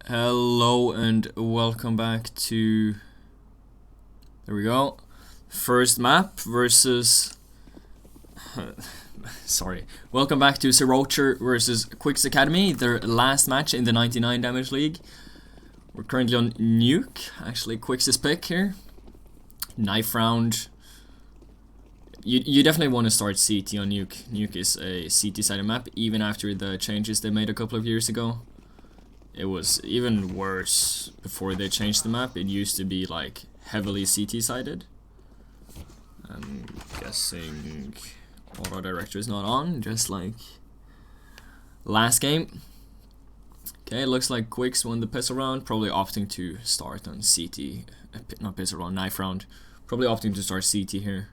Hello and welcome back to, there we go, first map versus, welcome back to Zerhoscher versus Quixz Academy, their last match in the 99Damage League. We're currently on Nuke, actually Quixz's pick here, knife round. You definitely want to start CT on Nuke. Nuke is a CT sided map, even after the changes they made a couple of years ago. It was even worse before they changed the map. It used to be like heavily CT sided. I'm guessing auto director is not on, just like last game. Okay, it looks like Quixz won the pistol round, probably opting to start on CT, not pistol round, knife round. Probably opting to start CT here.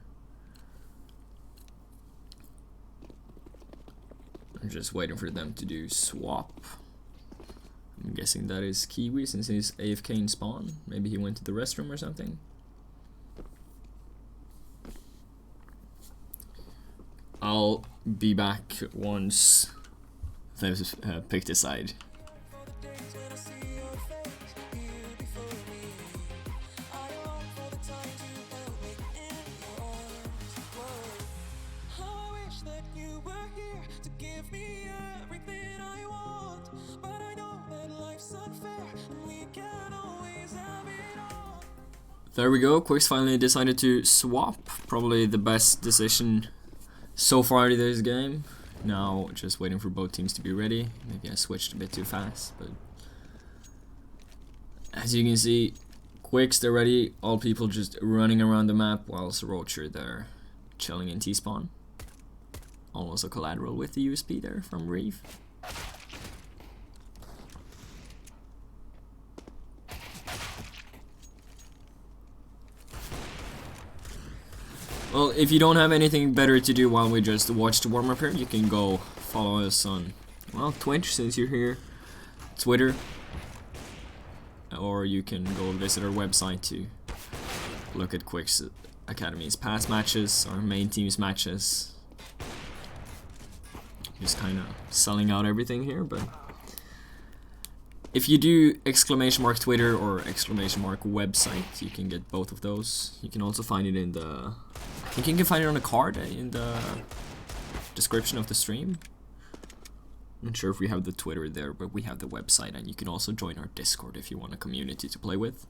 I'm just waiting for them to do swap. I'm guessing that is Kiwi since he's AFK in spawn. Maybe he went to the restroom or something. I'll be back once they've picked a side. There we go, Quixz finally decided to swap. Probably the best decision so far in this game. Now just waiting for both teams to be ready. Maybe I switched a bit too fast, but as you can see, Quixz, they're ready. All people just running around the map, while Zerhoscher, they're chilling in T-spawn. Almost a collateral with the USP there from Reeve. Well, if you don't have anything better to do while we just watch the warm-up here, you can go follow us on, well, Twitch since you're here, Twitter, or you can go visit our website to look at Quixz Academy's past matches, our main team's matches. Just kind of selling out everything here, but if you do !Twitter or !website, you can get both of those. You can also find it in the, I think you can find it on a card in the description of the stream. I'm not sure if we have the Twitter there, but we have the website, and you can also join our Discord if you want a community to play with.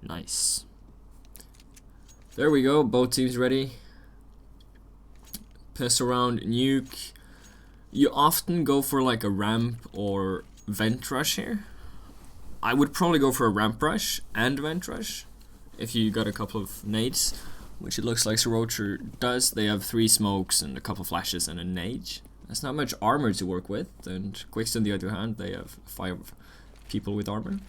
Nice. There we go, both teams ready. Piss around Nuke. You often go for like a ramp or vent rush here. I would probably go for a ramp rush and vent rush if you got a couple of nades, which it looks like Zerhoscher does. They have 3 smokes and a couple flashes and a nade. That's not much armor to work with, and Quixz on the other hand, they have 5 people with armor.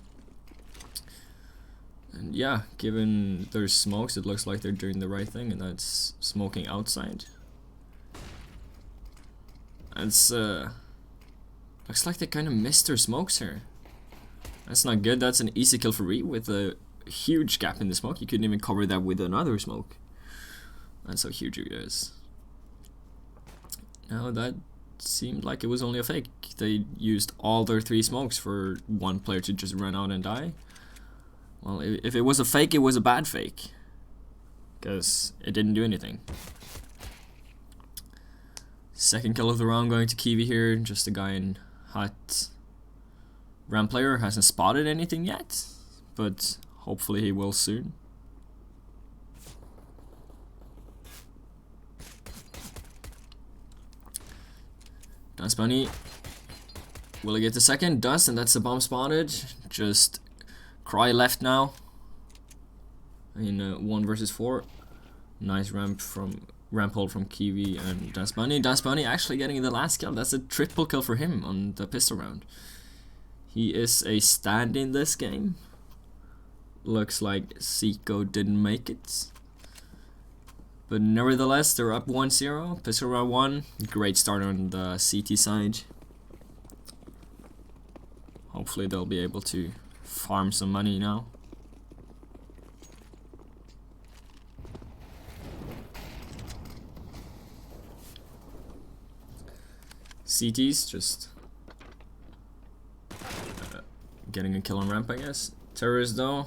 And yeah, given their smokes, it looks like they're doing the right thing, and that's smoking outside. It's looks like they kind of missed their smokes here. That's not good. That's an easy kill for Reeve with a huge gap in the smoke. You couldn't even cover that with another smoke. That's how huge it is. Now that seemed like it was only a fake. They used all their 3 smokes for one player to just run out and die. Well, if it was a fake, it was a bad fake, because it didn't do anything. Second kill of the round going to Kiwi here. Just a guy in hut. Ramp player hasn't spotted anything yet, but hopefully he will soon. Dust Bunny. Will he get the second? Does, and that's the bomb spotted. Just Cry left now. In 1 versus 4. Nice ramp hold from Kiwi and Dust Bunny. Dust Bunny actually getting the last kill. That's a triple kill for him on the pistol round. He is a stand in this game. Looks like Zico didn't make it. But nevertheless, they're up 1-0. Pistol round 1. Great start on the CT side. Hopefully they'll be able to farm some money now. CTs just getting a kill on ramp, I guess. Terrorist though.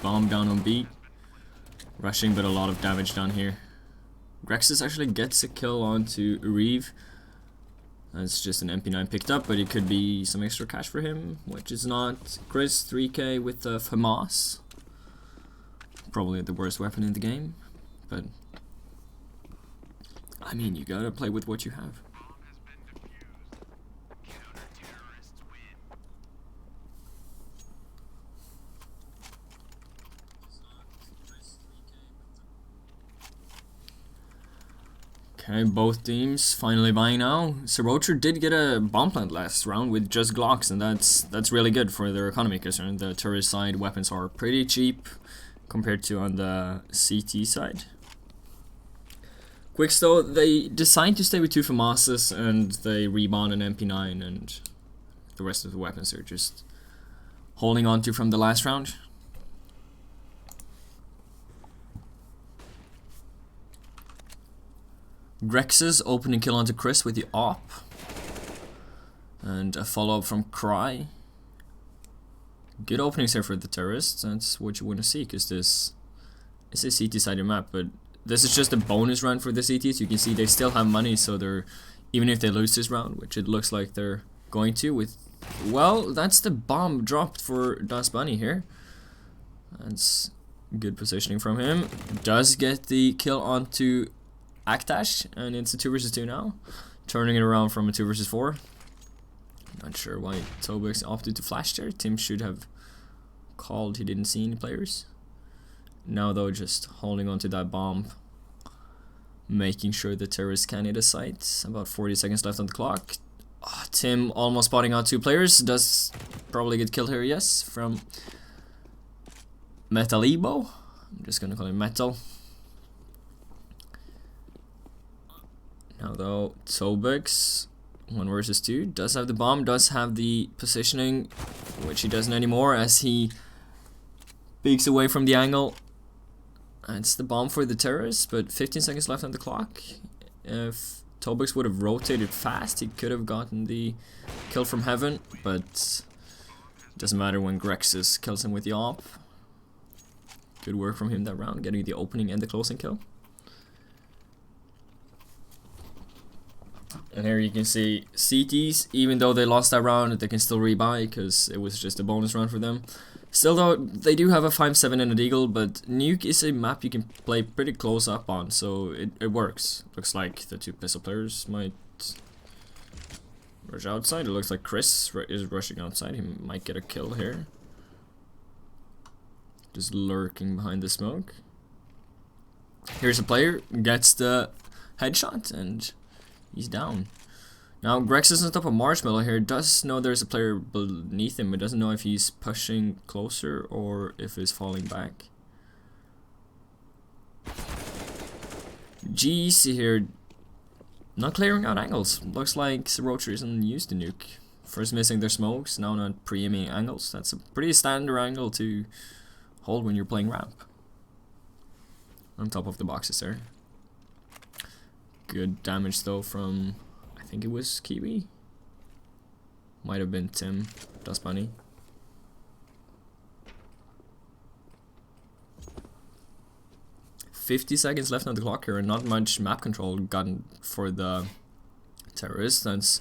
Bomb down on B. Rushing, but a lot of damage down here. Quixz actually gets a kill onto Reeve. That's just an MP9 picked up, but it could be some extra cash for him, which is not. Quixz 3k with the FAMAS. Probably the worst weapon in the game, but I mean, you gotta play with what you have. Okay, both teams finally buying now. Zerhoscher did get a bomb plant last round with just Glocks, and that's really good for their economy, because the turret side weapons are pretty cheap compared to on the CT side. Quixz though, they decide to stay with 2 FAMASes and they rebond an MP9, and the rest of the weapons are just holding on to from the last round. Quixz opening kill onto Quixz with the AWP. And a follow-up from Cry. Good openings here for the terrorists. That's what you want to see, because this is a CT-sided map, but this is just a bonus round for the CTs. You can see they still have money, so they're, even if they lose this round, which it looks like they're going to with, well, that's the bomb dropped for Das Bunny here. That's good positioning from him. Does get the kill onto Aktash, and it's a 2 vs 2 now. Turning it around from a 2 vs 4. Not sure why Tobix opted to flash there. Tim should have called, he didn't see any players. Now though, just holding on to that bomb, making sure the terrorists can hit a site. About 40 seconds left on the clock. Oh, Tim almost spotting out 2 players. Does probably get killed here, yes, from Metalibo. I'm just gonna call him Metal. Now though, Tobix 1 vs 2 does have the bomb, does have the positioning, which he doesn't anymore as he peeks away from the angle. It's the bomb for the terrorists, but 15 seconds left on the clock. If Tobix would have rotated fast, he could have gotten the kill from heaven, but it doesn't matter when Quixz kills him with the AWP. Good work from him that round, getting the opening and the closing kill. And here you can see CTs, even though they lost that round, they can still rebuy because it was just a bonus round for them. Still though, they do have a 5-7 and a deagle, but Nuke is a map you can play pretty close up on, so it works. Looks like the 2 pistol players might rush outside. It looks like Quixz is rushing outside. He might get a kill here. Just lurking behind the smoke. Here's a player, gets the headshot, and he's down. Now Quixz is on top of Marshmallow here, does know there's a player beneath him, but doesn't know if he's pushing closer or if he's falling back. GEC here, not clearing out angles. Looks like Zerhoscher isn't used to Nuke. First missing their smokes, now not pre-aiming angles. That's a pretty standard angle to hold when you're playing ramp. On top of the boxes there. Good damage though from, I think it was Kiwi. Might have been Tim, Das Bunny. $50 seconds left on the clock here, and not much map control gotten for the terrorists. That's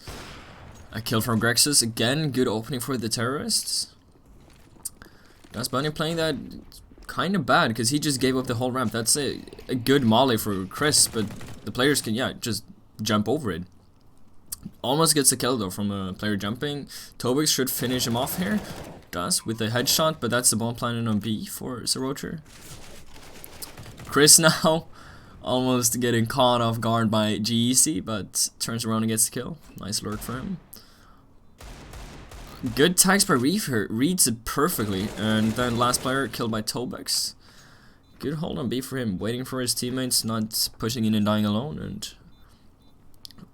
a kill from Quixz. Again, good opening for the terrorists. Das Bunny playing that kind of bad because he just gave up the whole ramp. That's a good molly for Quixz, but the players can, yeah, just jump over it. Almost gets a kill though from a player jumping. Tobix should finish him off here. Does with a headshot, but that's the bomb planted on B for Zerhoscher. Quixz now almost getting caught off guard by GEC, but turns around and gets the kill. Nice lurk for him. Good tags by Reeve here, reads it perfectly, and then last player killed by Tobix. Good hold on B for him, waiting for his teammates, not pushing in and dying alone, and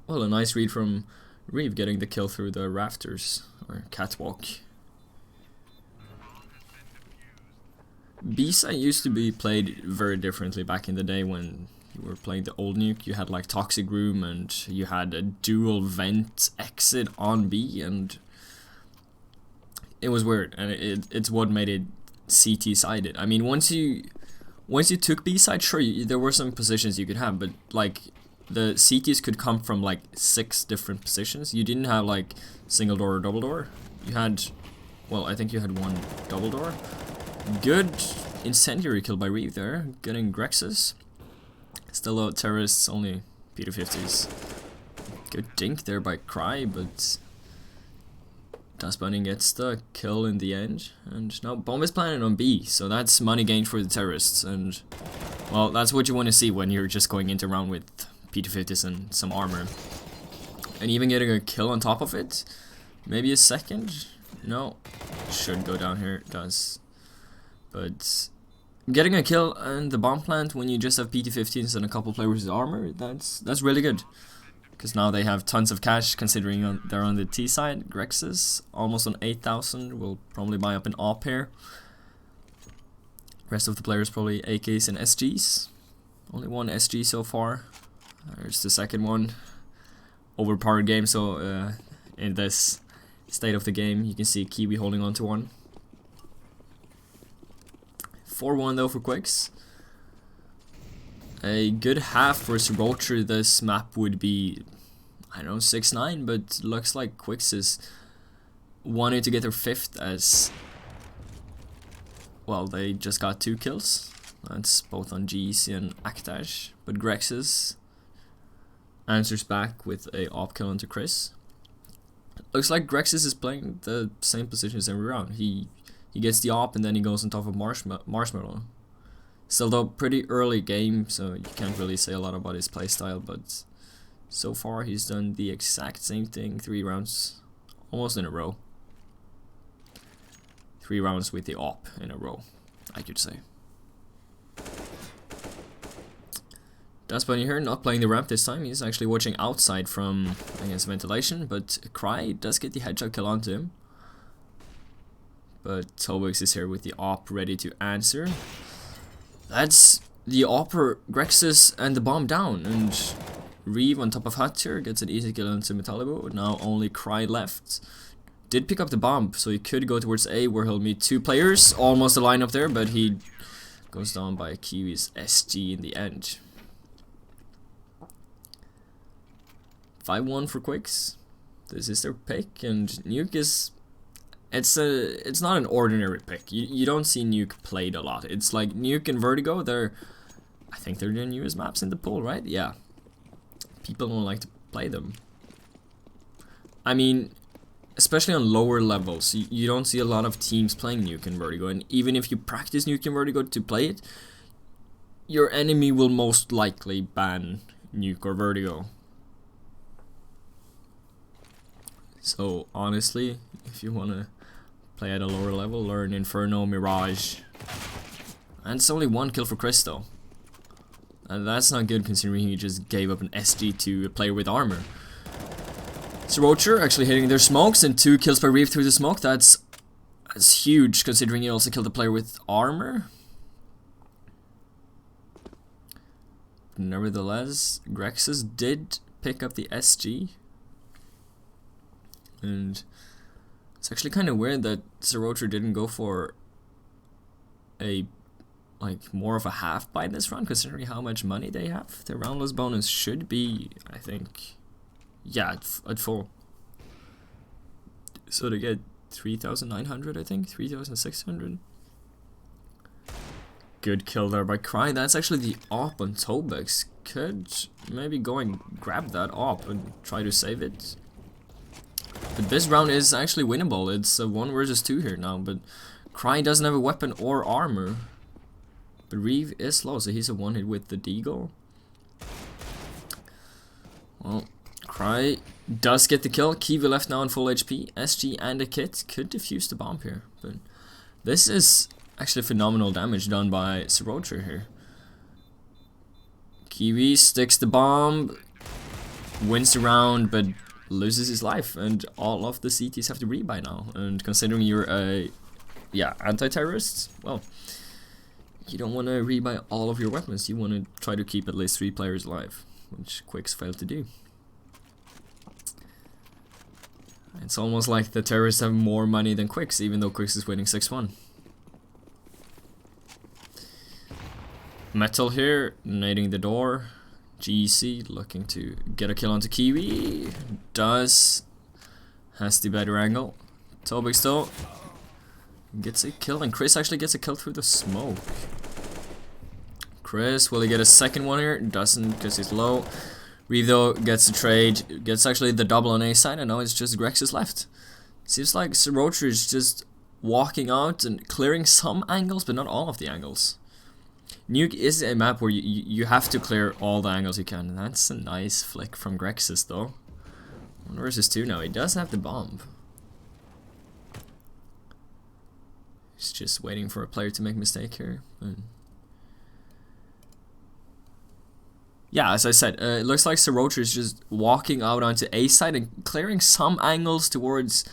well, a nice read from Reeve getting the kill through the rafters, or catwalk. B-side used to be played very differently back in the day when you were playing the old Nuke. You had like Toxic Room and you had a dual vent exit on B, and it was weird, and it's what made it CT sided. I mean, once you took B side, sure, there were some positions you could have, but like the CTs could come from like 6 different positions. You didn't have like single door or double door. You had, well, I think you had 1 double door. Good incendiary kill by Reeve there, getting Grexes. Still out terrorists, only P250s. Good dink there by Cry, but Dust Bunny gets the kill in the end. And now Bomb is planted on B, so that's money gained for the terrorists. And, well, that's what you want to see when you're just going into round with P250s and some armor. And even getting a kill on top of it. Maybe a second? No. Should go down here, it does. But getting a kill and the bomb plant when you just have P215s and a couple players with armor, that's really good. Because now they have tons of cash considering they're on the T side. Grexes almost on 8,000, will probably buy up an AWP here. Rest of the players probably AKs and SGs. Only 1 SG so far. There's the second one. Overpowered game, so in this state of the game you can see Kiwi holding on to 1. 4-1 though for Quixz. A good half for Zerhoscher this map would be, I don't know, 6-9, but looks like Quixz is wanting to get their 5th as, well, they just got 2 kills. That's both on GEC and Aktash, but Grexes answers back with a op kill onto Chris. Looks like Grexes is playing the same positions every round. He gets the op and then he goes on top of Marshmallow. Still though, pretty early game, so you can't really say a lot about his playstyle, but so far he's done the exact same thing 3 rounds, almost in a row. 3 rounds with the op in a row, I could say. Dust Bunny here, not playing the ramp this time, he's actually watching outside from against ventilation, but Cry does get the headshot kill onto him. But Tobix is here with the op ready to answer. That's the opper, Grexes and the bomb down, and Reeve on top of Hut here gets an easy kill into Metalibo. Now only Cry left. Did pick up the bomb, so he could go towards A where he'll meet 2 players. Almost a lineup there, but he goes down by Kiwi's SG in the end. 5-1 for Quixz. This is their pick, and Nuke is... It's not an ordinary pick. You don't see Nuke played a lot. It's like Nuke and Vertigo, I think they're the newest maps in the pool, right? Yeah. People don't like to play them. I mean, especially on lower levels, you don't see a lot of teams playing Nuke and Vertigo, and even if you practice Nuke and Vertigo to play it, your enemy will most likely ban Nuke or Vertigo. So honestly, if you wanna play at a lower level, learn Inferno, Mirage. And it's only 1 kill for Chris though. And that's not good considering he just gave up an SG to a player with armor. Zerhoscher actually hitting their smokes and 2 kills by Reeve through the smoke. That's huge considering he also killed a player with armor. Nevertheless, Grexes did pick up the SG. And it's actually kind of weird that Zerhoscher didn't go for a more of a half buy this round, considering how much money they have. Their roundless bonus should be, I think, yeah, at full. So they get 3,900, I think, 3,600. Good kill there by Cry. That's actually the op on Tobix. Could maybe go and grab that op and try to save it. But this round is actually winnable. It's a 1 versus 2 here now, but Cry doesn't have a weapon or armor. But Reeve is slow, so he's a 1-hit with the Deagle. Well, Cry does get the kill. Kiwi left now on full HP. SG and a kit could defuse the bomb here. But this is actually phenomenal damage done by Zerhoscher here. Kiwi sticks the bomb, wins the round, but loses his life, and all of the CTs have to rebuy now. And considering you're a anti-terrorist, well, you don't want to rebuy all of your weapons. You want to try to keep at least 3 players alive, which Quixz failed to do. It's almost like the terrorists have more money than Quixz, even though Quixz is winning 6-1. Metal here, nading the door. GC looking to get a kill onto Kiwi. Does. Has the better angle. Tobix though gets a kill, and Quixz actually gets a kill through the smoke. Quixz, will he get a second one here? Doesn't, because he's low. Reeve though gets a trade, gets actually the double on A side, and now it's just Quixz left. Seems like Zerhoscher is just walking out and clearing some angles, but not all of the angles. Nuke is a map where you have to clear all the angles you can, and that's a nice flick from Quixz though. 1 versus 2 now, he does have the bomb. He's just waiting for a player to make a mistake here. Yeah, as I said, it looks like Zerhoscher is just walking out onto A side and clearing some angles towards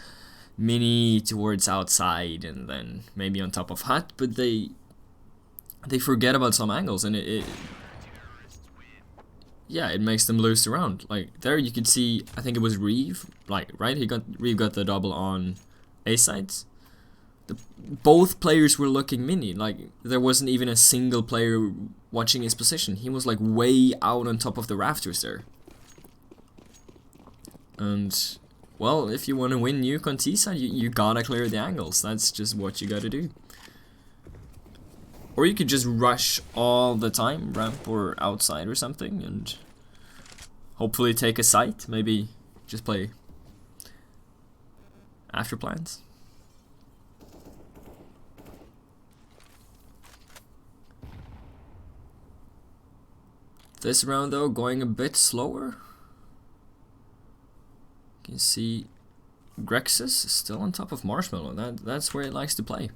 Mini, towards outside, and then maybe on top of Hut, but they forget about some angles, and it makes them lose the round. Like there you could see, I think it was Reeve, like right, Reeve got the double on A sides. Both players were looking Mini, like there wasn't even a single player watching his position. He was like way out on top of the rafters there. And well, if you want to win Nuke on T side, you gotta clear the angles. That's just what you gotta do. Or you could just rush all the time, ramp or outside or something, and hopefully take a site. Maybe just play after plans. This round though, going a bit slower. You can see Quixz is still on top of Marshmallow. That's where he likes to play.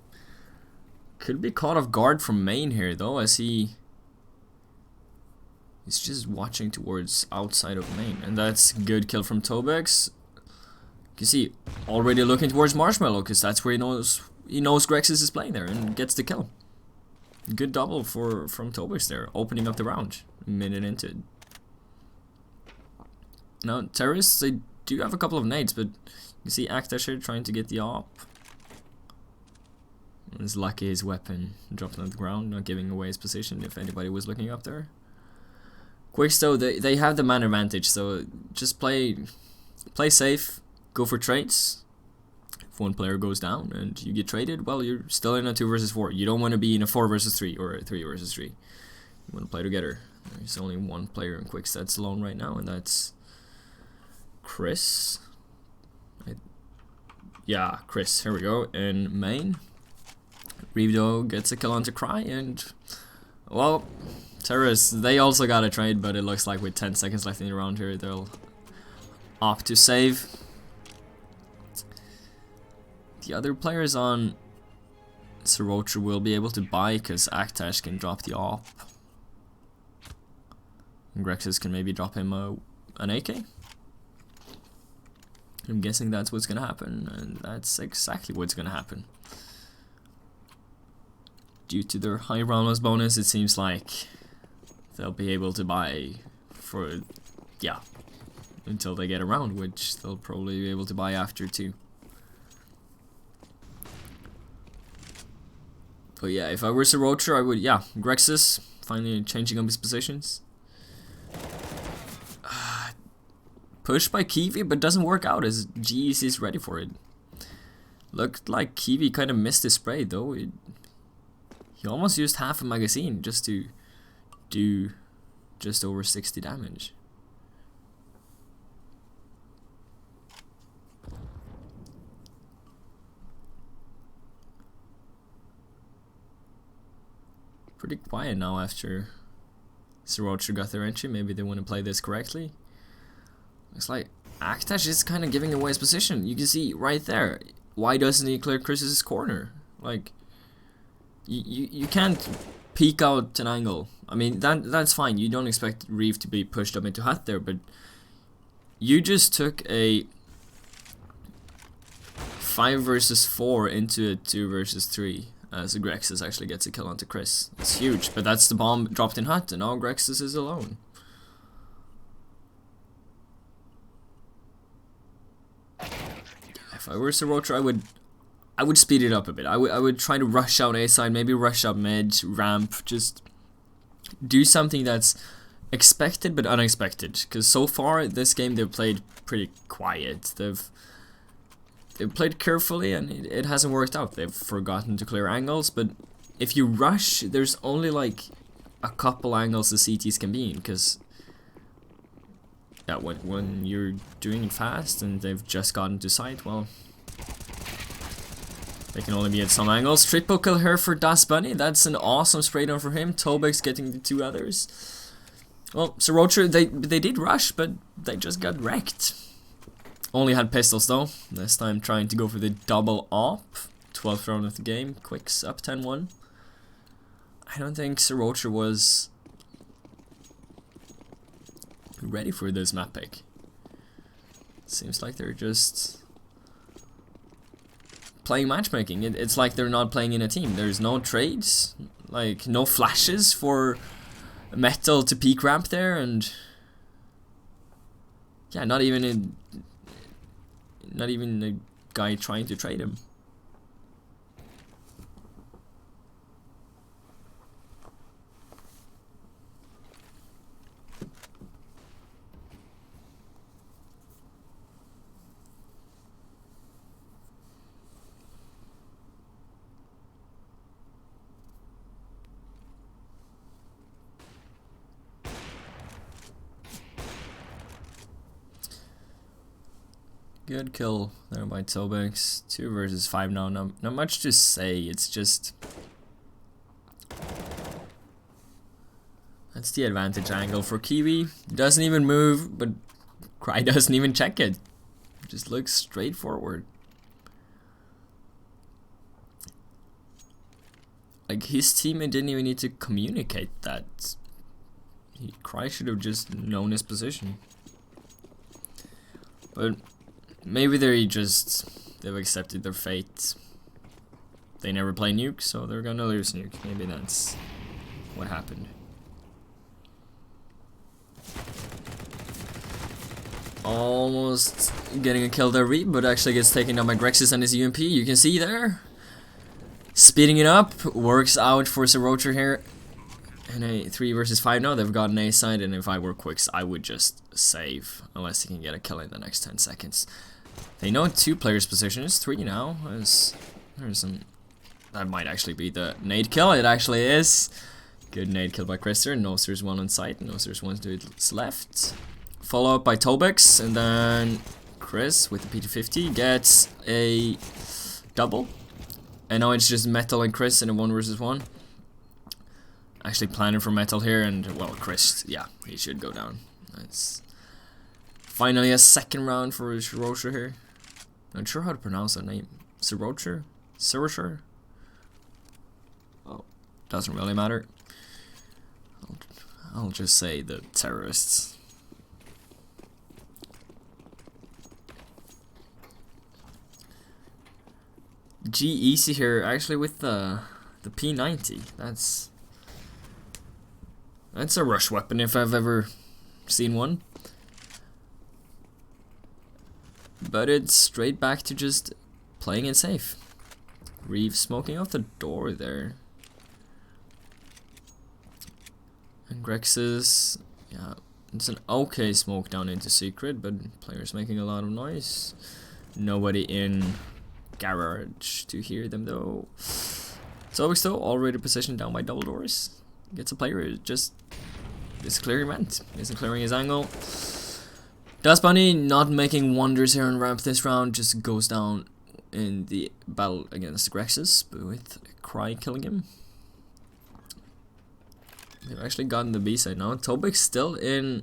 Could be caught off guard from main here though, as he's just watching towards outside of main, and that's good kill from Tobix. You can see already looking towards Marshmallow, because that's where he knows Quixz is playing there and gets the kill. Good double from Tobix there, opening up the round a minute into it. Now terrorists, they do have a couple of nades, but you see Quixz trying to get the op. It's lucky his weapon dropped on the ground, not giving away his position if anybody was looking up there. Quixz though, they have the man advantage, so just play safe, go for trades. If one player goes down and you get traded, well, you're still in a 2 versus 4. You don't want to be in a 4 versus 3 or a 3 versus 3. You want to play together. There's only one player in Quixz that's alone right now, and that's Chris. Yeah, Chris, here we go, in main. Reeve gets a kill onto Cry, and well, terrorists, they also got a trade, but it looks like with 10 seconds left in the round here, they'll opt to save. The other players on Zerhoscher will be able to buy, because Quixz can drop the op. And Quixz can maybe drop him an AK. I'm guessing that's what's gonna happen, and that's exactly what's gonna happen. Due to their high round loss bonus, it seems like they'll be able to buy for, yeah, until they get a round, which they'll probably be able to buy after too. But yeah, if I were Zerhoscher, I would, yeah, Quixz finally changing up his positions. Pushed by Kiwi, but doesn't work out as GEC is ready for it. Looked like Kiwi kind of missed his spray though. He almost used half a magazine just to do just over 60 damage. Pretty quiet now after Zerhoscher got their entry. Maybe they want to play this correctly. Looks like Quixz is kind of giving away his position. You can see right there. Why doesn't he clear Chris's corner? Like, you can't peek out an angle. I mean, that's fine. You don't expect Reeve to be pushed up into Hut there, but you just took a 5 versus 4 into a 2 versus 3. As Quixz actually gets a kill onto Chris. It's huge, but that's the bomb dropped in Hut, and now Quixz is alone. If I were Zerhoscher, I would speed it up a bit. I would try to rush out A side, maybe rush up mid, ramp, just do something that's expected but unexpected. Because so far this game they've played pretty quiet. They've played carefully and it hasn't worked out. They've forgotten to clear angles, but if you rush, there's only like a couple angles the CTs can be in, because yeah, when you're doing it fast and they've just gotten to sight, well, they can only be at some angles. Triple kill here for Das Bunny. That's an awesome spray down for him. Tobex getting the 2 others. Well, Zerhoscher, they did rush, but they just got wrecked. Only had pistols though. This time trying to go for the double op. 12th round of the game. Quixz up 10-1. I don't think Zerhoscher was ready for this map pick. Seems like they're just playing matchmaking. It's like they're not playing in a team. There's no trades, like no flashes for metal to peak ramp there, and yeah, not even a guy trying to trade him. Good kill there by Tobex. 2 versus 5 now. Not much to say. It's just that's the advantage angle for Kiwi. Doesn't even move, but Cry doesn't even check it. Just looks straight forward. Like his teammate didn't even need to communicate that. Cry should have just known his position. But maybe they've accepted their fate. They never play Nuke, so they're gonna lose Nuke. Maybe that's what happened. Almost getting a kill there, but actually gets taken down by Grexis and his UMP. You can see there. Speeding it up, works out for Zerhoscher here. And a 3 versus 5 now. They've got an A side, and if I were Quixz, I would just save unless he can get a kill in the next 10 seconds. They know 2 players' positions, 3 now. There's some. That might actually be the nade kill. It actually is. Good nade kill by Quixz. Knows there's 1 on site. Knows there's 1 to its left. Follow up by Tobex, and then Quixz with the P250 gets a double. And now it's just Metal and Quixz in a 1 versus 1. Actually planning for Metal here, and well, Quixz, yeah, he should go down. That's finally a second round for Zerhoscher here. Not sure how to pronounce that name. Zerhoscher? Zerhoscher? Oh, doesn't really matter. I'll just say the terrorists. G easy here, actually with the P90. That's a rush weapon if I've ever seen one. But it's straight back to just playing it safe. Reeve smoking out the door there. And Grex's, yeah, it's an okay smoke down into secret, but players making a lot of noise. Nobody in garage to hear them though. Tobex though already positioned down by double doors. Gets a player, just is clearing vent. Isn't clearing his angle. Das Bunny not making wonders here on ramp this round, just goes down in the battle against Grexis, but with Cry killing him. They've actually gotten the B side now. Tobex still in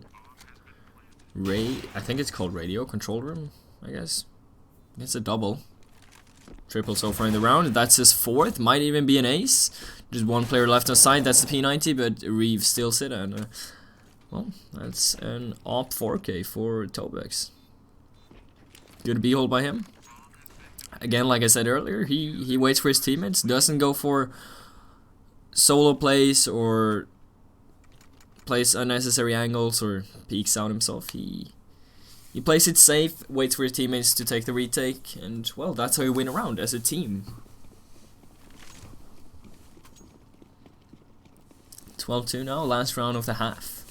I think it's called radio control room, I guess. It's a double. Triple so far in the round. That's his 4th. Might even be an ace. Just 1 player left on side. That's the P90, but Reeve still sit and well, that's an op 4K for Tobex. Good B-hole by him. Again, like I said earlier, he waits for his teammates. Doesn't go for solo plays or plays unnecessary angles or peeks out himself. He He plays it safe, waits for his teammates to take the retake, and well, that's how you win a round as a team. 12-2 now, last round of the half.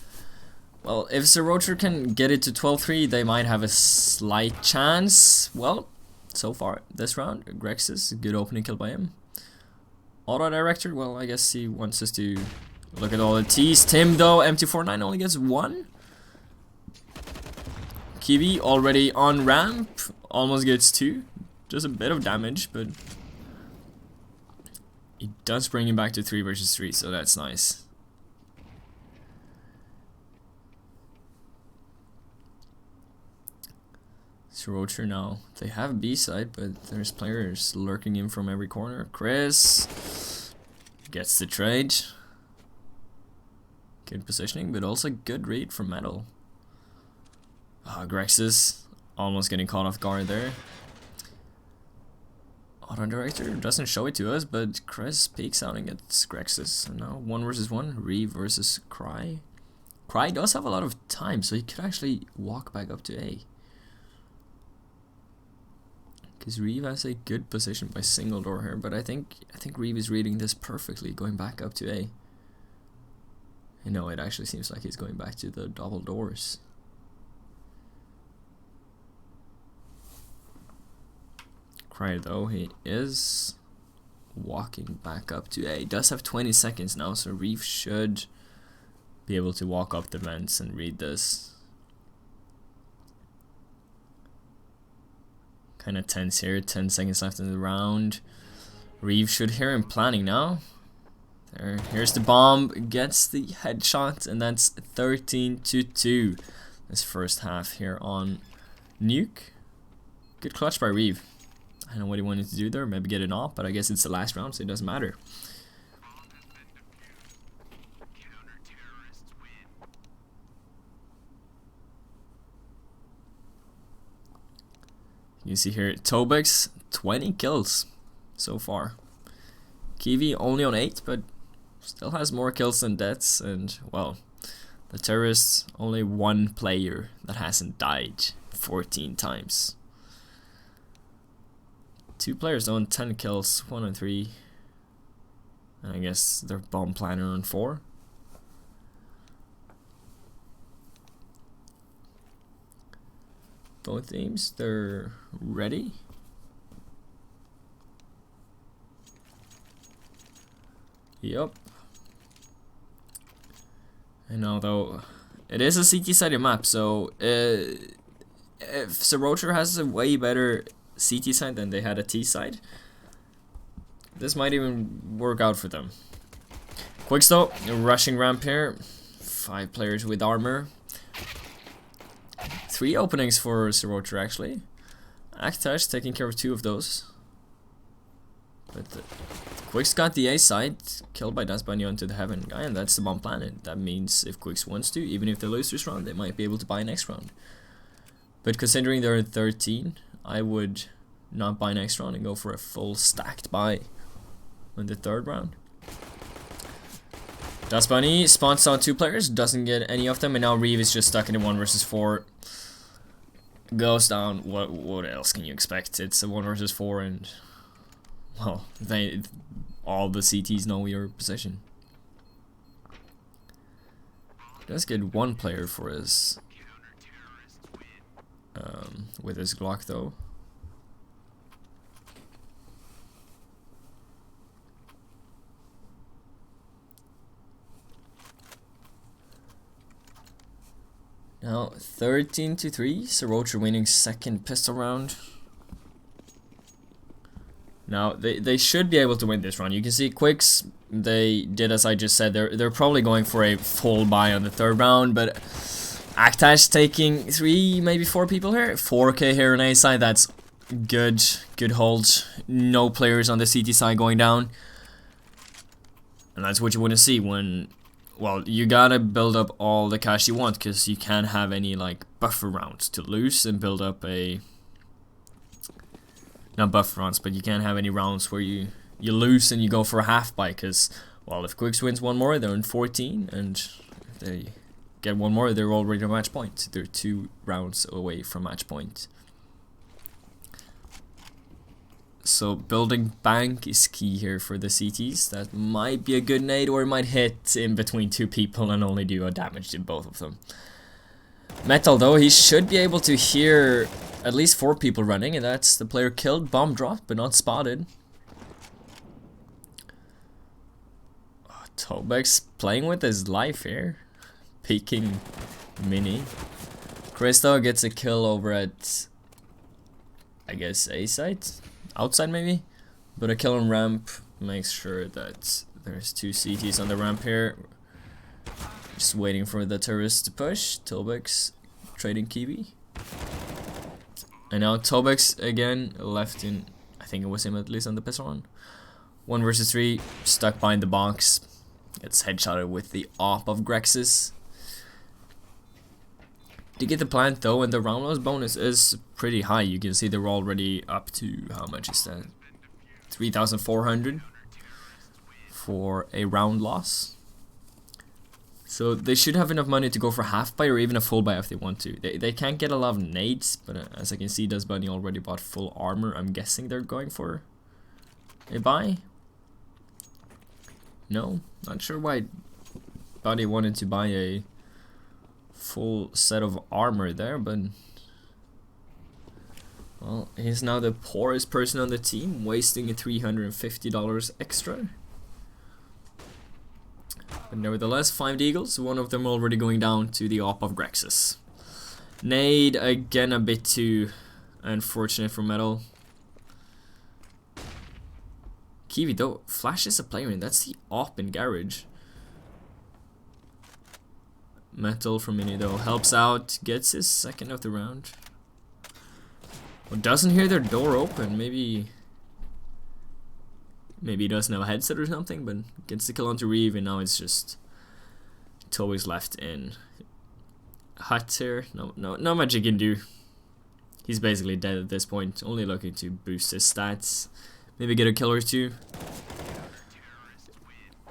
Well, if Zerhoscher can get it to 12-3, they might have a slight chance. Well, so far this round, Quixz, good opening kill by him. Auto director, well, I guess he wants us to look at all the T's. Tim, though, MT49 only gets 1. Kiwi already on ramp, almost gets 2. Just a bit of damage, but he does bring him back to 3 versus 3, so that's nice. Zerhoscher now. They have B side, but there's players lurking in from every corner. Quixz gets the trade. Good positioning, but also good read from Metal. Quixz almost getting caught off guard there. Auto director doesn't show it to us, but Quixz peeks out and gets Quixz. So now 1 versus 1. Reeve versus Cry. Cry does have a lot of time, so he could actually walk back up to A. Because Reeve has a good position by single door here, but I think Reeve is reading this perfectly, going back up to A. And no, it actually seems like he's going back to the double doors. Cry though, he is walking back up to A. He does have 20 seconds now, so Reeve should be able to walk up the vents and read this. Kind of tense here, 10 seconds left in the round. Reeve should hear him planning now. Here's the bomb, gets the headshot, and that's 13-2 this first half here on Nuke. Good clutch by Reeve. I don't know what he wanted to do there, maybe get it off, but I guess it's the last round, so it doesn't matter. You see here, Tobex, 20 kills so far. Kiwi only on 8, but still has more kills than deaths. And, well, the terrorists, only 1 player that hasn't died 14 times. 2 players on 10 kills, 1 on 3. And I guess their bomb planner on 4. Both teams, they're ready. Yup. And although it is a CT-sided map, so if Zerhoscher has a way better CT side than they had a T side, this might even work out for them. Quixz though, rushing ramp here. 5 players with armor. 3 openings for Zerhoscher actually. Aktash taking care of 2 of those. But Quixz got the A side, killed by Das Bunny onto the Heaven guy, and that's the bomb planet. That means if Quixz wants to, even if they lose this round, they might be able to buy next round. But considering they're at 13, I would not buy next round and go for a full stacked buy on the 3rd round. Das Bunny spawns on 2 players, doesn't get any of them, and now Reeve is just stuck in a 1 versus 4. Goes down. What else can you expect? It's a 1 versus 4, and well, all the CTs know your position. Does get 1 player for his with his Glock though. Now 13-3, Zerhoscher winning 2nd pistol round. Now they should be able to win this round. You can see Quixz, they did as I just said. They're probably going for a full buy on the 3rd round, but Aktash taking 3, maybe 4 people here. 4k here on A side. That's good hold. No players on the CT side going down, and that's what you want to see when. Well, you gotta build up all the cash you want, because you can't have any like buffer rounds to lose and build up a. Not buffer rounds, but you can't have any rounds where you lose and you go for a half buy, because well, if Quixz wins 1 more, they're in 14, and if they get one more, they're already at match point. They're 2 rounds away from match point. So building bank is key here for the CTs. That might be a good nade, or it might hit in between 2 people and only do a damage to both of them. Metal though, he should be able to hear at least 4 people running, and that's the player killed. Bomb dropped but not spotted. Oh, Tobex playing with his life here. Peeking mini. Quixz though gets a kill over at, I guess, A site? Outside maybe? But a kill on ramp makes sure that there's 2 CTs on the ramp here. Just waiting for the terrorists to push. Tobex trading Kiwi. And now Tobex again left in, I think it was him at least on the pistol run. 1 versus 3, stuck behind the box. Gets headshotted with the op of Grex's. To get the plant though, and the round loss bonus is pretty high. You can see they're already up to, how much is that? 3,400 for a round loss. So they should have enough money to go for half buy or even a full buy if they want to. They can't get a lot of nades, but as I can see, Does Bunny already bought full armor. I'm guessing they're going for a buy. No, not sure why Bunny wanted to buy a full set of armor there, but well, he's now the poorest person on the team, wasting $350 extra. But nevertheless, 5 Deagles, one of them already going down to the op of Grex's. Nade again, a bit too unfortunate for Metal. Kiwi though flashes a player in, that's the op in Garage. Metal from Mini though helps out, gets his second of the round. Well, doesn't hear their door open, maybe he doesn't have a headset or something, but gets the kill onto Reeve, and now it's just Toby's left in hut here. No much he can do. He's basically dead at this point, only looking to boost his stats. Maybe get a kill or 2.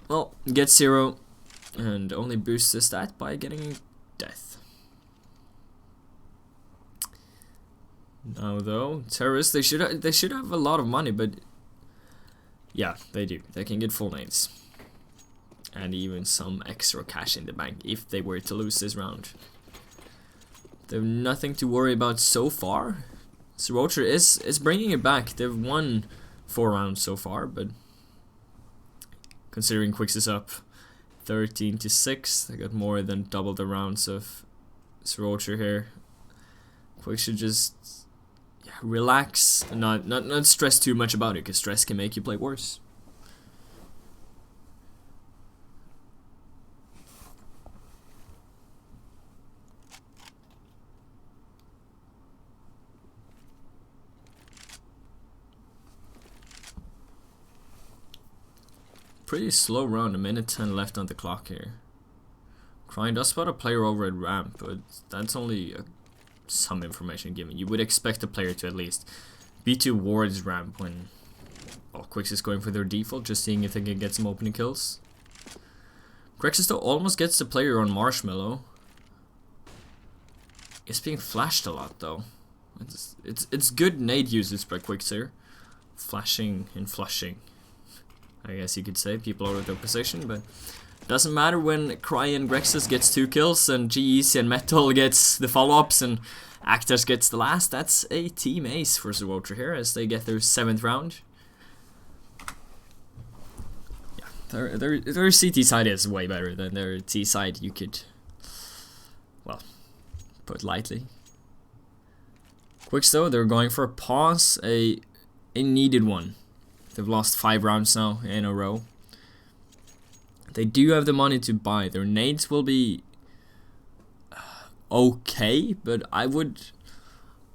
Well, gets 0. And only boosts his stat by getting death. Now though, terrorists, they should have a lot of money, but yeah, they do. They can get full nades. And even some extra cash in the bank if they were to lose this round. They have nothing to worry about so far. Zerhoscher is bringing it back. They've won 4 rounds so far, but considering Quixz is up 13-6, they got more than double the rounds of Zerhoscher here. Quixz should just relax, not stress too much about it, because stress can make you play worse. Pretty slow round, 1:10 left on the clock here. Crying does spot a player over at ramp, but that's only some information given. You would expect a player to at least be towards ramp when Quixz is going for their default, just seeing if they can get some opening kills. Quixz still almost gets the player on Marshmallow. It's being flashed a lot though. It's good nade usage by Quixz here. Flashing and flushing, I guess you could say, people out of their position, but doesn't matter when Cryan Grexus gets 2 kills and GEC and Metal gets the follow-ups and Actors gets the last. That's a team ace for Zerhoscher here as they get their 7th round. Yeah, their CT side is way better than their T side, you could, well, put lightly. Quixz though, they're going for a pause, a needed one. They've lost 5 rounds now in a row. They do have the money to buy. Their nades will be okay, but I would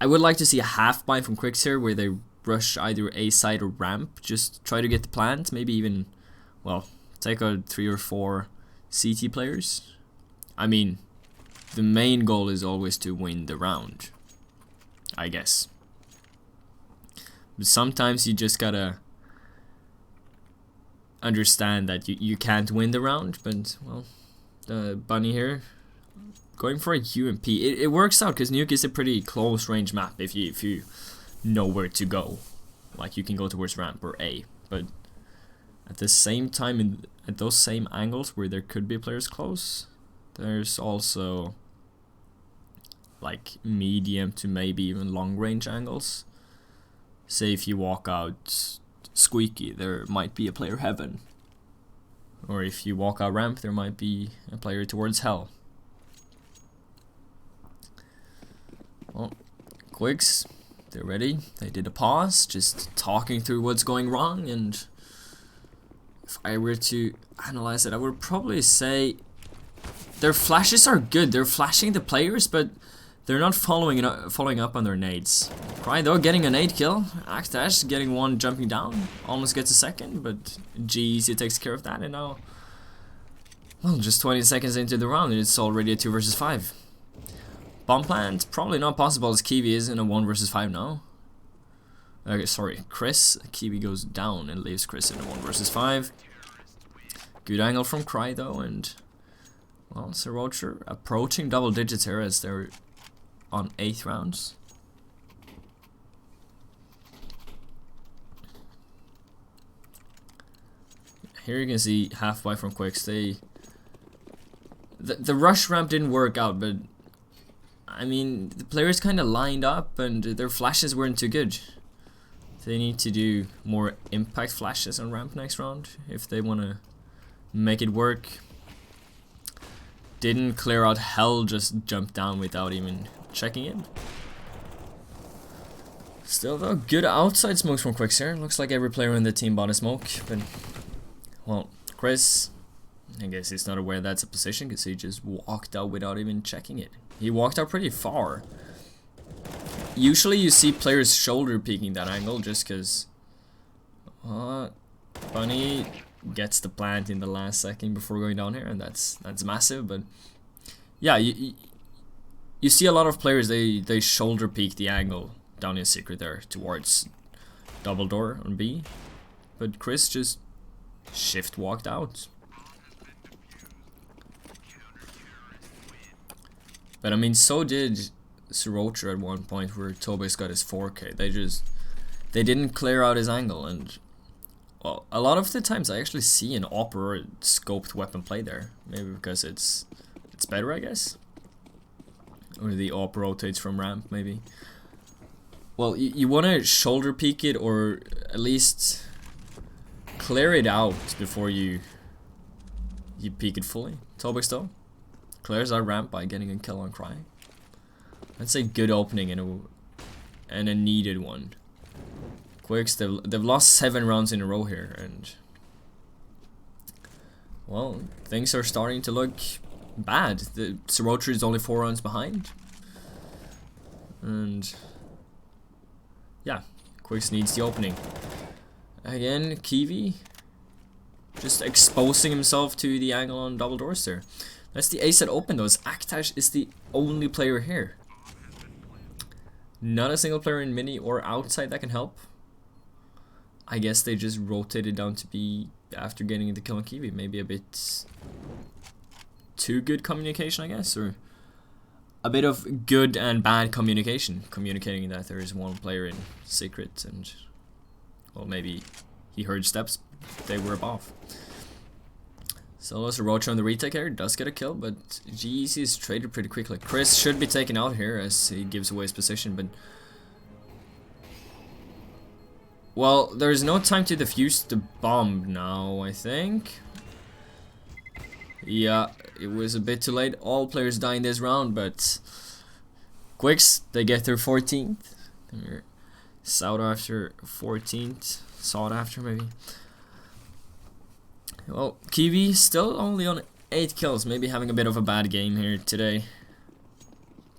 like to see a half buy from Quixz here where they rush either A side or ramp. Just try to get the plant. Maybe even, well, take out 3 or 4 CT players. I mean, the main goal is always to win the round, I guess. But sometimes you just gotta understand that you can't win the round, but well, the bunny here going for a UMP. It works out because Nuke is a pretty close range map if you know where to go. Like you can go towards ramp or A, but at the same time, at those same angles where there could be players close, there's also like medium to maybe even long range angles. Say if you walk out Squeaky, there might be a player heaven. Or if you walk out ramp, there might be a player towards hell. Well, Quixz, they're ready. They did a pause, just talking through what's going wrong, and if I were to analyze it, I would probably say their flashes are good. They're flashing the players, but they're not following up on their nades. Cry though getting a nade kill. Aktash getting one jumping down. Almost gets a second, but Quixz takes care of that, and now, well, just 20 seconds into the round, and it's already a 2 versus 5. Bomb plant, probably not possible as Kiwi is in a 1 versus 5 now. Okay, sorry, Chris. Kiwi goes down and leaves Chris in a 1 versus 5. Good angle from Cry though, and well, Zerhoscher approaching double digits here as they're on 8th rounds. Here you can see half buy from Quixz. The rush ramp didn't work out, but I mean the players kind of lined up and their flashes weren't too good. They need to do more impact flashes on ramp next round if they want to make it work. Didn't clear out hell, just jumped down without even checking it. Still though, good outside smokes from Quixz here. Looks like every player in the team bought a smoke, but well, Chris, I guess he's not aware that's a position because he just walked out without even checking it. He walked out pretty far. Usually you see players shoulder peeking that angle just because Bunny gets the plant in the last second before going down here, and that's massive. But yeah, you see a lot of players, they shoulder peek the angle down in secret there towards double door on B, but Chris just shift walked out. But I mean, so did Zerhoscher at one point where Tobix got his 4K. They didn't clear out his angle, and well, a lot of the times I actually see an AWP or a scoped weapon play there. Maybe because it's better, I guess. Or the AWP rotates from ramp, maybe. Well, you want to shoulder peek it, or at least clear it out before you peek it fully. Tobix though clears our ramp by getting a kill on Cry. That's a good opening and a needed one. Quixz, they've lost 7 rounds in a row here, and well, things are starting to look bad. The Zerhoscher is only 4 rounds behind, and yeah, Quixz needs the opening. Again, Kiwi just exposing himself to the angle on double doors there. That's the ace that open though. Aktash is the only player here. Not a single player in mini or outside that can help. I guess they just rotated down to B after getting the kill on Kiwi. Maybe a bit too good communication, I guess, or a bit of good and bad communication. Communicating that there is one player in secret, and well, maybe he heard steps, they were above. So Zerhoscher on the retake here does get a kill, but Quixz is traded pretty quickly. Chris should be taken out here as he gives away his position, but well, there's no time to defuse the bomb now, I think. Yeah, it was a bit too late. All players die in this round, but Quixz, they get their 14th. Sought after 14th. Sought after, maybe. Well, Kiwi still only on 8 kills, maybe having a bit of a bad game here today.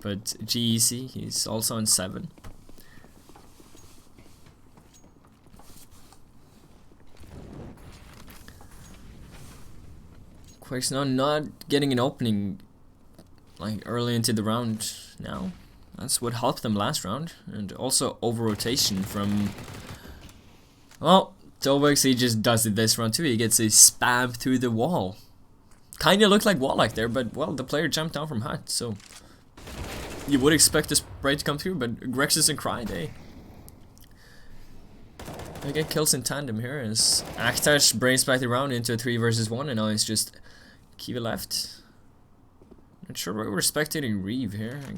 But Quixz, he's also on 7. Quixz now not getting an opening like early into the round now. That's what helped them last round, and also over rotation from, well, Tobix, he just does it this round too. He gets a spam through the wall. Kinda looked like Wallach there, but well, the player jumped down from hut, so you would expect the spray to come through, but Grexus and Cry, they get kills in tandem here as Aktash brains back the round into a 3 versus 1, and now it's just Kiwi left. Not sure why we're spectating Reeve here. I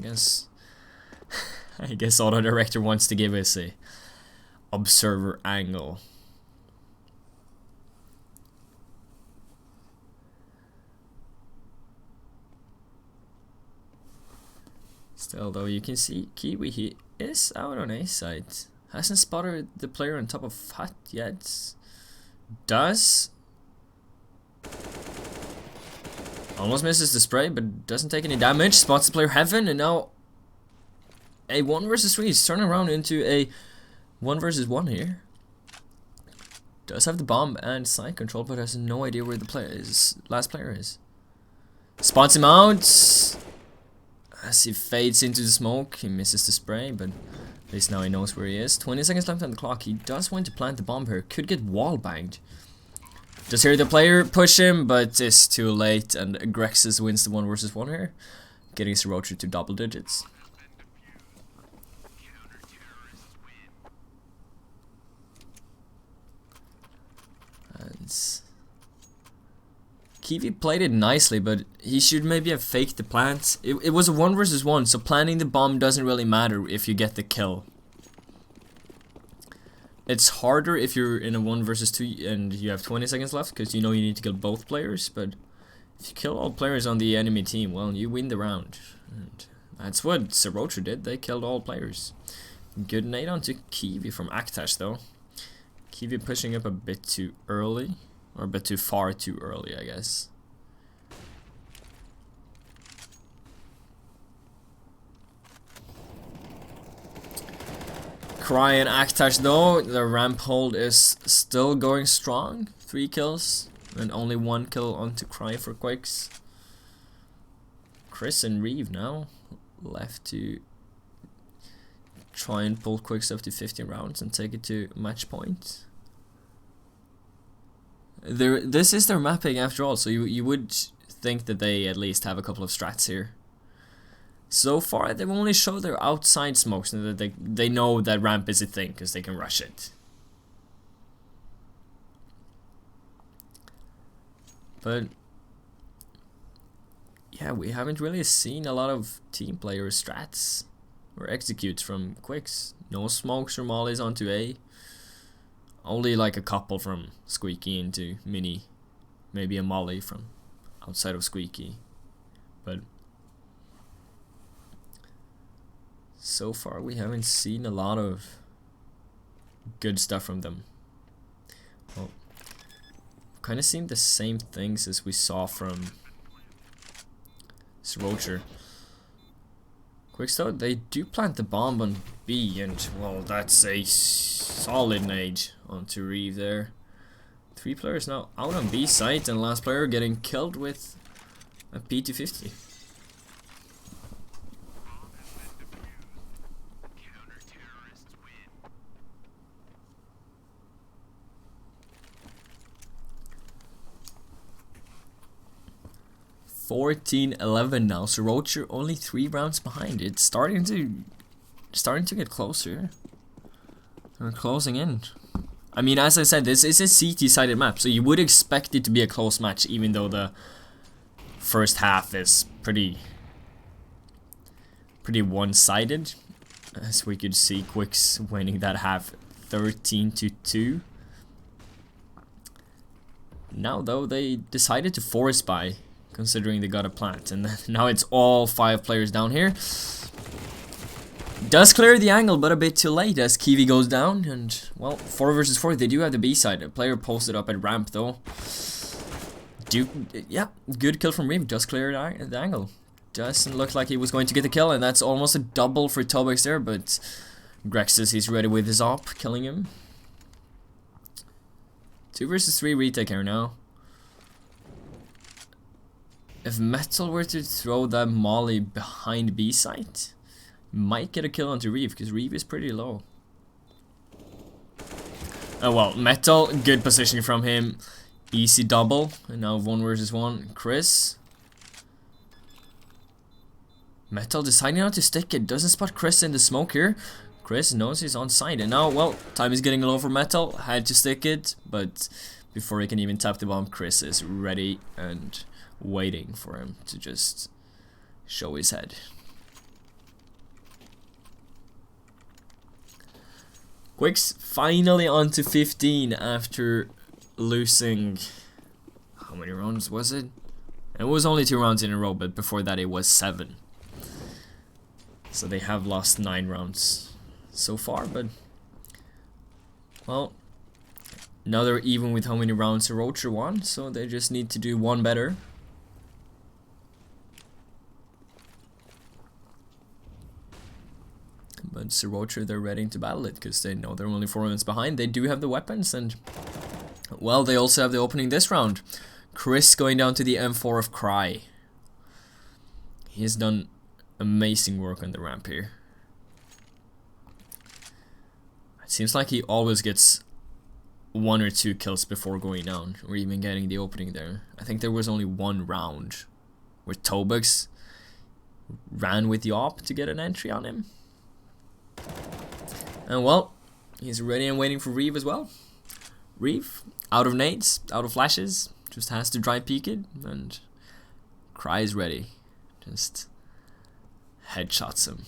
guess Auto Director wants to give us a observer angle. Still though, you can see Kiwi, he is out on A side. Hasn't spotted the player on top of hut yet. Does. Almost misses the spray, but doesn't take any damage. Spots the player Heaven, and now a 1 versus 3. He's turning around into a 1 versus 1 here. Does have the bomb and side control, but has no idea where the last player is. Spots him out. As he fades into the smoke, he misses the spray, but at least now he knows where he is. 20 seconds left on the clock. He does want to plant the bomb here. Could get wall banged. Just hear the player push him, but it's too late, and Grexus wins the 1 versus 1 here, getting Zerhoscher to double digits. And Kiwi played it nicely, but he should maybe have faked the plant. It was a 1 versus 1, so planting the bomb doesn't really matter if you get the kill. It's harder if you're in a 1 versus 2 and you have 20 seconds left, because you know you need to kill both players, but if you kill all players on the enemy team, well, you win the round. And that's what Zerhoscher did. They killed all players. Good nade onto Kiwi from Aktash though. Kiwi pushing up a bit too early. Or a bit too far too early, I guess. Cry and Aktash though, the ramp hold is still going strong. 3 kills and only 1 kill onto Cry for Quixz. Chris and Reeve now left to try and pull Quixz up to 15 rounds and take it to match point. This is their mapping after all, so you would think that they at least have a couple of strats here. So far, they've only showed their outside smokes, and that they know that ramp is a thing because they can rush it. But yeah, we haven't really seen a lot of team player strats or executes from Quixz. No smokes or mollies onto A. Only like a couple from Squeaky into Mini. Maybe a molly from outside of Squeaky. But so far we haven't seen a lot of good stuff from them. Well, kind of seen the same things as we saw from Zerhoscher. Quixz though, they do plant the bomb on B, and well, that's a solid nade onto Reeve there. 3 players now out on B site, and last player getting killed with a P250. (14-11) now. Zerhoscher only 3 rounds behind. It's starting to get closer. We're closing in. I mean, as I said, this is a CT-sided map, so you would expect it to be a close match, even though the first half is pretty one-sided, as we could see Quixz winning that half 13-2. Now though, they decided to force buy, considering they got a plant, and now it's all 5 players down here. Does clear the angle, but a bit too late as Kiwi goes down, and well, 4 versus 4, they do have the B side. A player posted up at ramp though. Yeah, good kill from Reeve, does clear the angle. Doesn't look like he was going to get the kill, and that's almost a double for Tobex there, but Grexus, he's ready with his op, killing him. 2 versus 3 retake here now. If Metal were to throw that molly behind B site, might get a kill onto Reeve, because Reeve is pretty low. Oh well, Metal, good positioning from him. Easy double, and now 1 versus 1. Quixz. Metal deciding not to stick it. Doesn't spot Quixz in the smoke here. Quixz knows he's on side, and now, well, time is getting low for Metal. Had to stick it, but before he can even tap the bomb, Quixz is ready and waiting for him to just show his head. Quixz finally on to 15 after losing, how many rounds was it? It was only 2 rounds in a row, but before that it was 7. So they have lost 9 rounds so far, but well, now they're even with how many rounds Zerhoscher won, so they just need to do 1 better. But Zerhoscher, they're ready to battle it because they know they're only 4 minutes behind. They do have the weapons, and well, they also have the opening this round. Quixz going down to the M4 of Cry. He has done amazing work on the ramp here. It seems like he always gets 1 or 2 kills before going down, or even getting the opening there. I think there was only 1 round where Tobux ran with the op to get an entry on him. And well, he's ready and waiting for Reeve as well. Reeve, out of nades, out of flashes, just has to dry peek it, and Cry is ready. Just headshots him.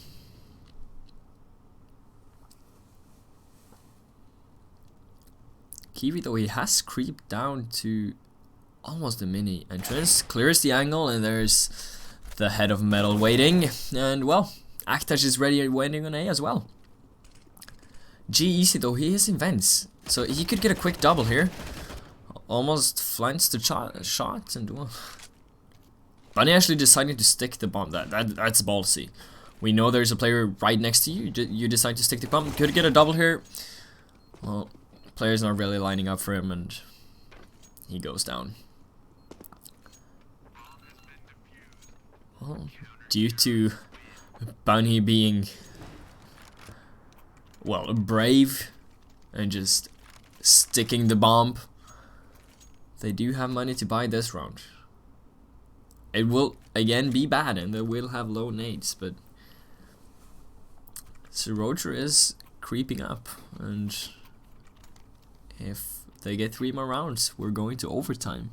Kiwi, though, he has creeped down to almost a mini entrance, clears the angle, and there's the head of Metal waiting. And well, Aktash is ready and waiting on A as well. G easy though, he is in vents, so he could get a quick double here. Almost flanks the shot, and well, Bunny actually decided to stick the bomb. That's ballsy. We know there's a player right next to you. You decide to stick the bomb. Could get a double here. Well, player's not really lining up for him, and he goes down. Well, due to Bunny being, well, brave and just sticking the bomb, they do have money to buy this round. It will again be bad, and they will have low nades, but Zerhoscher is creeping up, and if they get 3 more rounds, we're going to overtime.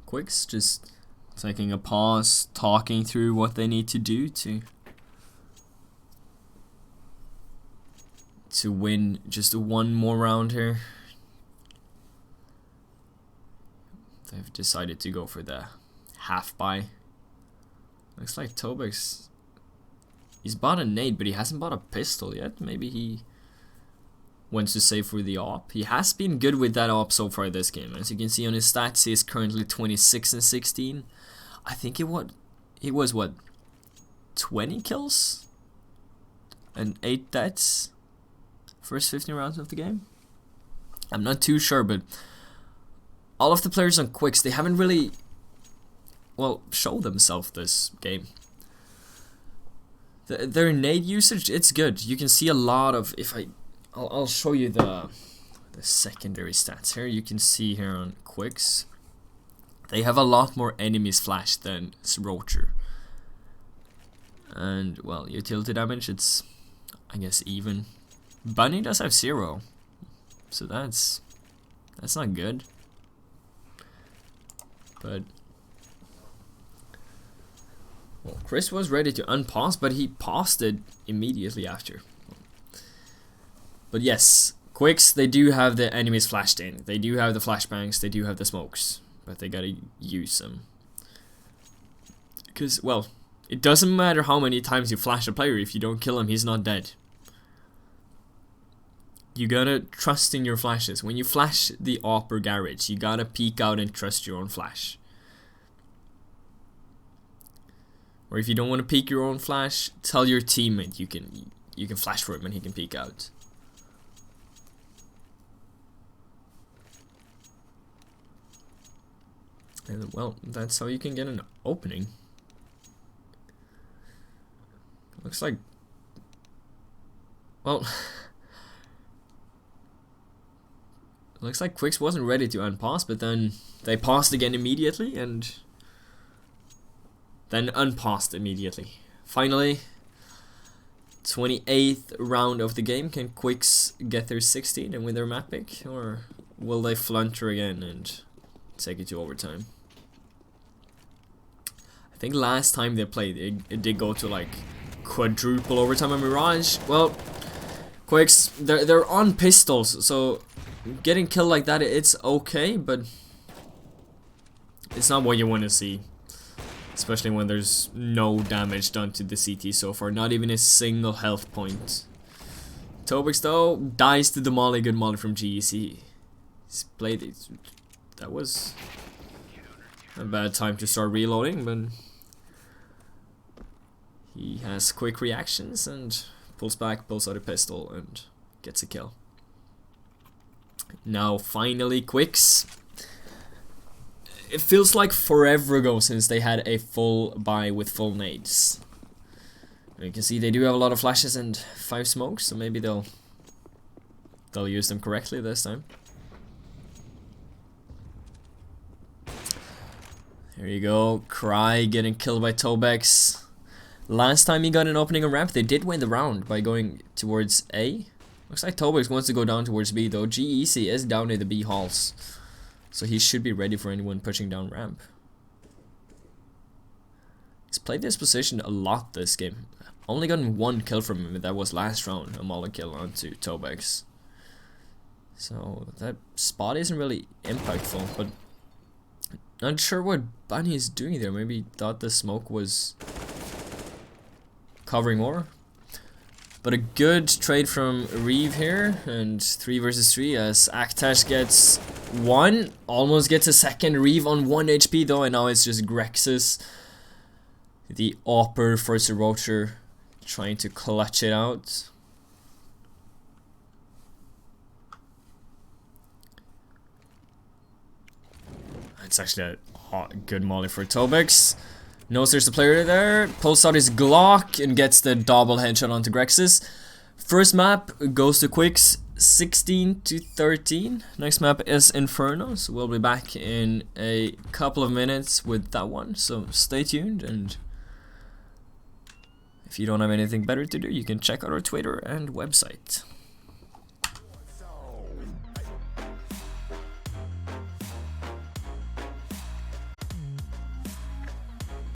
Quixz just taking a pause, talking through what they need to do to win just 1 more round here. They've decided to go for the half buy. Looks like Tobux, he's bought a nade, but he hasn't bought a pistol yet. Maybe he wants to save for the op. He has been good with that op so far this game. As you can see on his stats, he is currently 26 and 16. I think it was what, 20 kills and 8 deaths first 15 rounds of the game. I'm not too sure, but all of the players on Quixz, they haven't really, well, showed themselves this game. Their nade usage, it's good. You can see a lot of, I'll show you the secondary stats here. You can see here on Quixz, they have a lot more enemies flashed than Zerhoscher. And well, utility damage, it's, I guess, even. Bunny does have 0, so that's not good. But well, Quixz was ready to unpause, but he paused it immediately after. But yes, Quixz, they do have the enemies flashed in. They do have the flashbangs, they do have the smokes, but they gotta use them. Because, well, it doesn't matter how many times you flash a player, if you don't kill him, he's not dead. You gotta trust in your flashes. When you flash the op or garage, you gotta peek out and trust your own flash. Or if you don't want to peek your own flash, tell your teammate you can flash for him and he can peek out. And well, that's how you can get an opening. Looks like, well, looks like Quixz wasn't ready to unpause, but then they paused again immediately and then unpaused immediately. Finally, 28th round of the game. Can Quixz get their 16 and win their map pick, or will they flunter again and take it to overtime? I think last time they played, it did go to like quadruple overtime on Mirage. Well, Quixz, they're on pistols, so getting killed like that, it's okay, but it's not what you want to see. Especially when there's no damage done to the CT so far, not even a single health point. Tobix though dies to the molly, good molly from GEC. He's played it. That was a bad time to start reloading, but he has quick reactions and pulls back, pulls out a pistol and gets a kill. Now finally Quixz. It feels like forever ago since they had a full buy with full nades. You can see they do have a lot of flashes and 5 smokes, so maybe they'll use them correctly this time. Here you go, Cry getting killed by Tobex. Last time he got an opening on ramp, they did win the round by going towards A. Looks like Tobex wants to go down towards B though. GEC is down in the B halls, so he should be ready for anyone pushing down ramp. He's played this position a lot this game. Only gotten 1 kill from him, and that was last round, a molly kill onto Tobex. So that spot isn't really impactful, but not sure what Bunny is doing there. Maybe he thought the smoke was covering more. But a good trade from Reeve here, and 3 versus 3 as Aktash gets 1, almost gets a second. Reeve on 1 HP though, and now it's just Grexus, the AWPer for Zerhoscher, trying to clutch it out. It's actually a good molly for Tobex. Knows there's a player there, pulls out his Glock and gets the double headshot onto Grexus. First map goes to Quixz, 16-13. Next map is Inferno, so we'll be back in a couple of minutes with that one, so stay tuned. And if you don't have anything better to do, you can check out our Twitter and website.